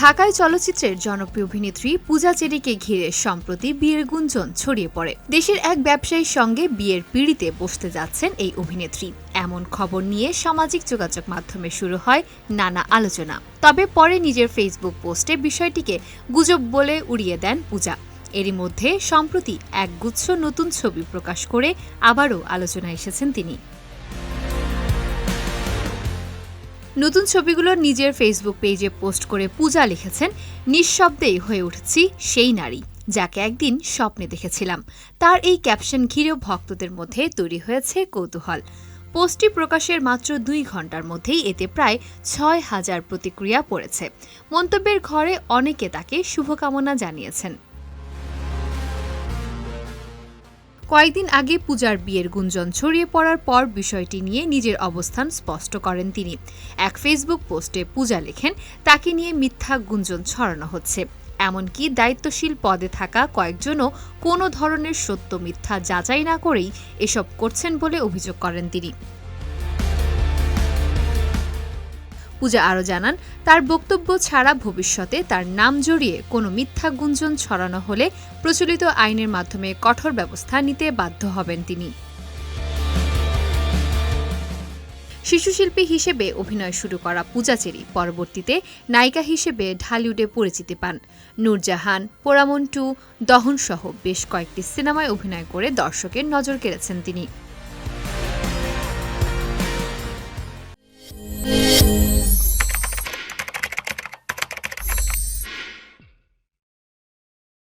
ঢাকায় চলচ্চিত্রের জনপ্রিয় অভিনেত্রী পূজা চেরিকে ঘিরে সম্প্রতি বিয়ের গুঞ্জন ছড়িয়ে পড়ে। দেশের এক ব্যবসায়ীর সঙ্গে বিয়ের পিঁড়িতে বসতে যাচ্ছেন এই অভিনেত্রী, এমন খবর নিয়ে সামাজিক যোগাযোগ মাধ্যমে শুরু হয় নানা আলোচনা। তবে পরে নিজের ফেসবুক পোস্টে বিষয়টিকে গুজব বলে উড়িয়ে দেন পূজা। এরই মধ্যে সম্প্রতি একগুচ্ছ নতুন ছবি প্রকাশ করে আবারও আলোচনায় এসেছেন তিনি। নতুন ছবিগুলো নিজের ফেসবুক পেজে পোস্ট করে পূজা লিখেছেন, নিঃশব্দেই হয়ে উঠেছি সেই নারী যাকে একদিন স্বপ্নে দেখেছিলাম। তার এই ক্যাপশন ঘিরেও ভক্তদের মধ্যে তৈরি হয়েছে কৌতূহল। পোস্টটি প্রকাশের মাত্র 2 ঘন্টার মধ্যেই এতে প্রায় 6,000 প্রতিক্রিয়া পড়েছে। মন্তব্যের ঘরে অনেকে তাকে শুভকামনা জানিয়েছেন। কয়েকদিন আগে পূজার বিয়ের গুঞ্জন ছড়িয়ে পড়ার পর বিষয়টি নিয়ে নিজের অবস্থান স্পষ্ট করেন তিনি। এক ফেসবুক পোস্টে পূজা লেখেন, তাকে নিয়ে মিথ্যা গুঞ্জন ছড়ানো হচ্ছে। এমনকি দায়িত্বশীল পদে থাকা কয়েকজনও কোনো ধরনের সত্য মিথ্যা যাচাই না করেই এসব করছেন বলে অভিযোগ করেন তিনি। পূজা আরও জানান, তার বক্তব্য ছাড়া ভবিষ্যতে তার নাম জড়িয়ে কোনো মিথ্যা গুঞ্জন ছড়ানো হলে প্রচলিত আইনের মাধ্যমে কঠোর ব্যবস্থা নিতে বাধ্য হবেন তিনি। শিশুশিল্পী হিসেবে অভিনয় শুরু করা পূজা চেরি পরবর্তীতে নায়িকা হিসেবে ঢালিউডে পরিচিতি পান। নূরজাহান, পোড়ামন 2, দহন সহ বেশ কয়েকটি সিনেমায় অভিনয় করে দর্শকের নজর কেড়েছেন তিনি।